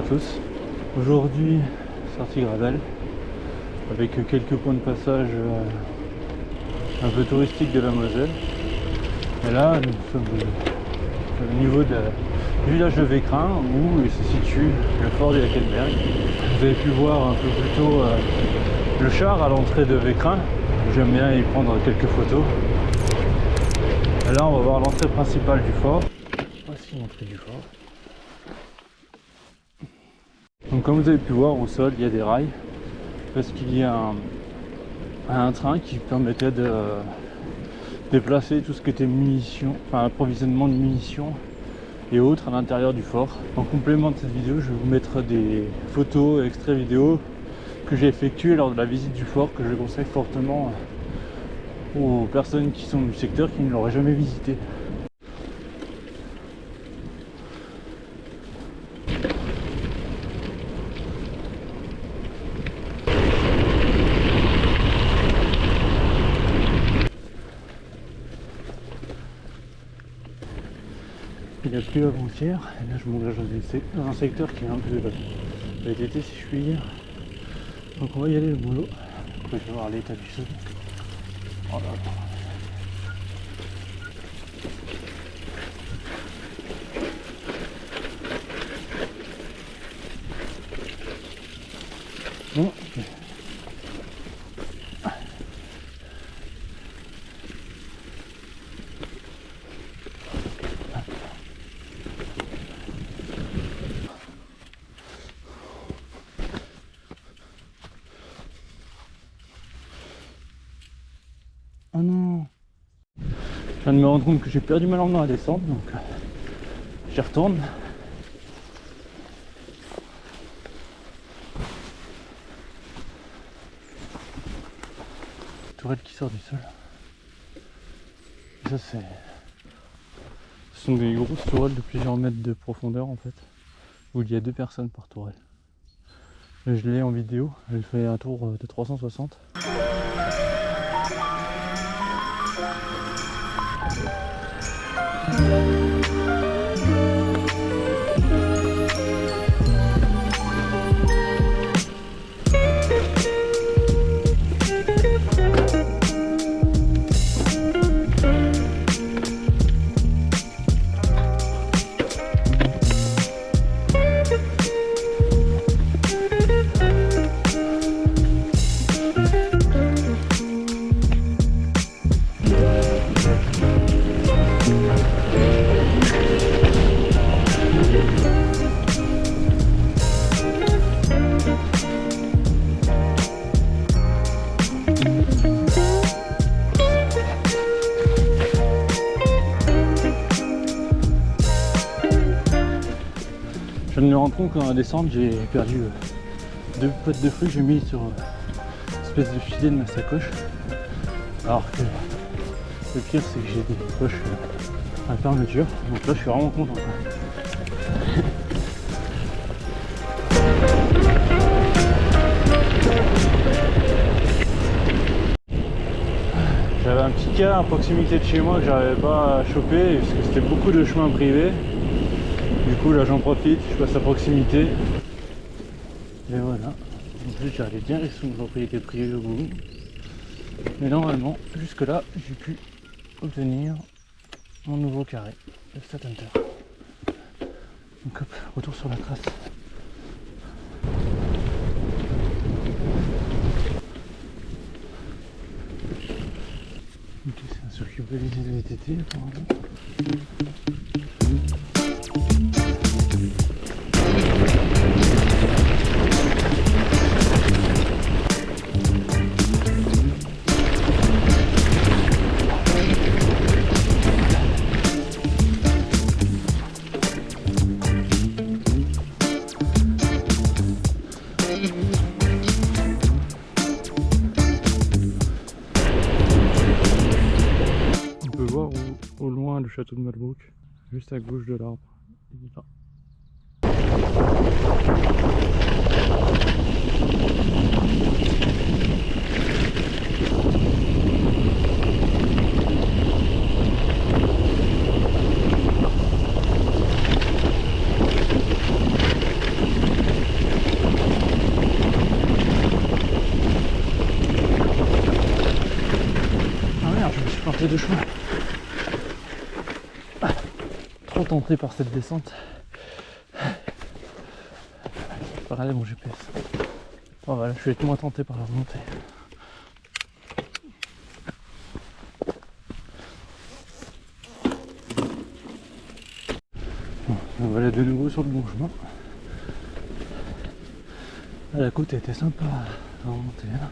tous. Aujourd'hui, sortie Gradelle avec quelques points de passage un peu touristiques de la Moselle. Et là, nous sommes au niveau du village de Vécrin où se situe le fort du Hackenberg. Vous avez pu voir un peu plus tôt le char à l'entrée de Vécrin. J'aime bien y prendre quelques photos. Et là, on va voir l'entrée principale du fort. Voici l'entrée du fort. Donc comme vous avez pu voir au sol, il y a des rails parce qu'il y a un train qui permettait de déplacer tout ce qui était munitions, enfin approvisionnement de munitions et autres à l'intérieur du fort. En complément de cette vidéo, je vais vous mettre des photos et extraits vidéo que j'ai effectués lors de la visite du fort, que je conseille fortement aux personnes qui sont du secteur qui ne l'auraient jamais visité. Il a plu avant-hier, et là je m'engage dans un secteur qui est un peu VTT si je puis dire. Donc on va y aller le boulot. Après je vais voir l'état du sol. Oh là là. Bon, ok. Oh non! Je viens de me rendre compte que j'ai perdu ma lampe dans la descente, donc j'y retourne. Tourelle qui sort du sol. Et ça ce sont des grosses tourelles de plusieurs mètres de profondeur en fait, où il y a 2 personnes par tourelle. Je l'ai en vidéo, elle fait un tour de 360. Je viens de me rendre compte que dans la descente j'ai perdu 2 potes de fruits que j'ai mis sur une espèce de filet de ma sacoche. Alors que le pire c'est que j'ai des poches à fermeture, donc là je suis vraiment content. J'avais un petit cas à proximité de chez moi que j'arrivais pas à choper parce que c'était beaucoup de chemins privés. Du coup là j'en profite, je passe à proximité. Et voilà. En plus j'allais bien sur une propriété privée au bout. Mais normalement, jusque là, j'ai pu obtenir mon nouveau carré de Stat Hunter. Donc hop, retour sur la trace. Ok, c'est un circuit balisé de VTT apparemment. On peut voir au loin le château de Malbrook, juste à gauche de l'arbre. Il est là. changer de chemin. Trop tenté par cette descente. Regardez mon GPS. Oh voilà, je vais être moins tenté par la remontée. Bon, voilà de nouveau sur le bon chemin. Ah, la côte était sympa à remonter. Hein.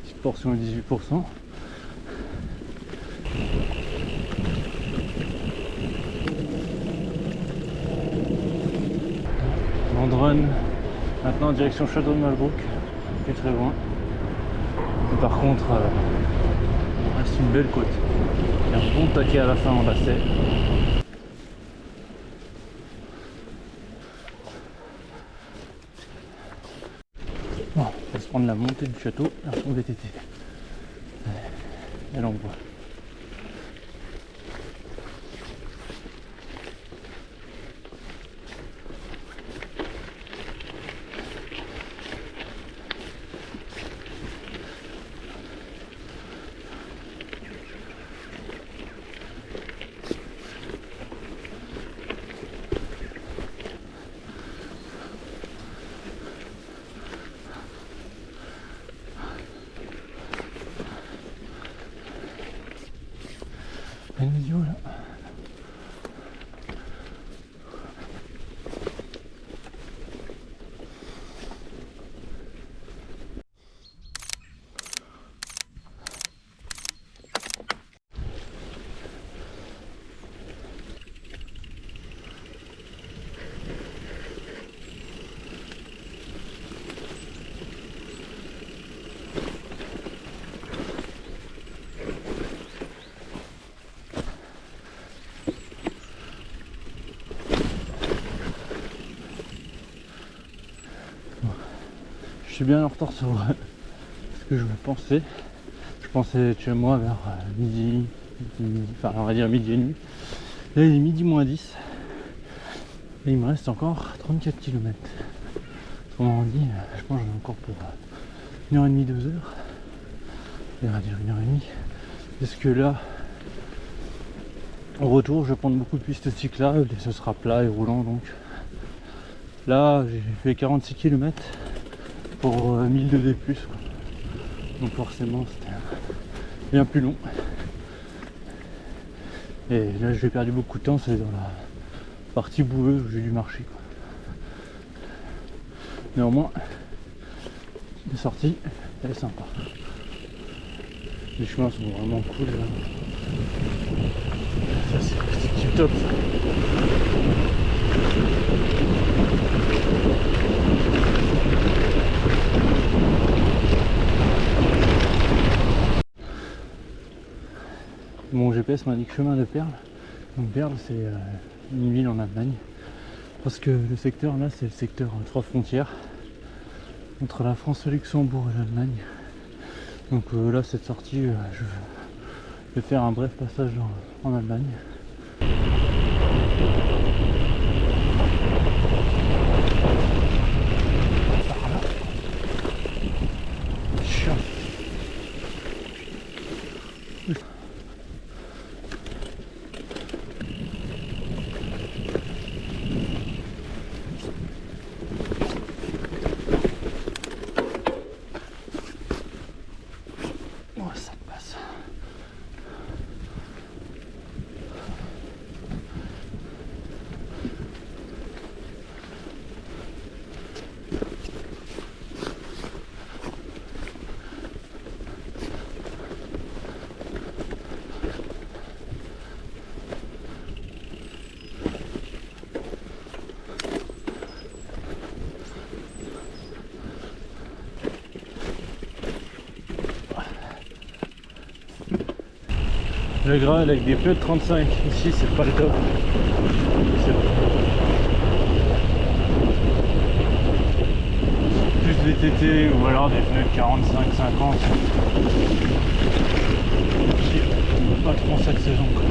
Petite portion à 18%. Run maintenant en direction Château de Malbrouck, qui est très loin. Mais par contre, il reste une belle côte. Il y a un bon taquet à la fin en lacet. Bon, on va se prendre la montée du château vers son VTT. Et là on voit. Une vidéo là. Je suis bien en retard sur ce que je pensais. Je pensais être chez moi vers midi, enfin on va dire midi et demi. Là il est midi moins 10. Et il me reste encore 34 km. Autrement dit, je pense que j'en ai encore pour 1h30, 2 heures. On va dire 1h30. Parce que là, au retour, je vais prendre beaucoup de pistes cyclables et ce sera plat et roulant donc. Là, j'ai fait 46 km. Pour 1000 de D+, donc forcément c'était bien plus long et là j'ai perdu beaucoup de temps, c'est dans la partie boueuse où j'ai dû marcher quoi. Néanmoins la sortie elle est sympa, les chemins sont vraiment cool là. Ça c'est top ça. Mon GPS m'indique chemin de Perle. Donc Perle c'est une ville en Allemagne. Parce que le secteur là c'est le secteur 3 frontières entre la France, le Luxembourg et l'Allemagne. Donc là cette sortie je vais faire un bref passage en Allemagne. Le gravel avec des pneus de 35, ici c'est pas le top. Plus VTT ou alors des pneus de 45-50. Pas trop cette saison quoi.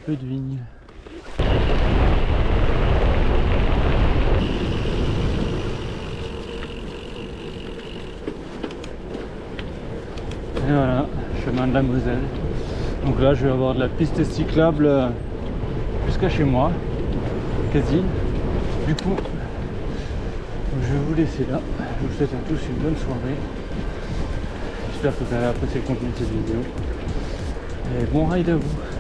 peu de vignes. Et voilà, chemin de la Moselle. Donc là je vais avoir de la piste cyclable jusqu'à chez moi, quasi. Du coup, je vais vous laisser là. Je vous souhaite à tous une bonne soirée. J'espère que vous avez apprécié le contenu de cette vidéo. Et bon ride à vous.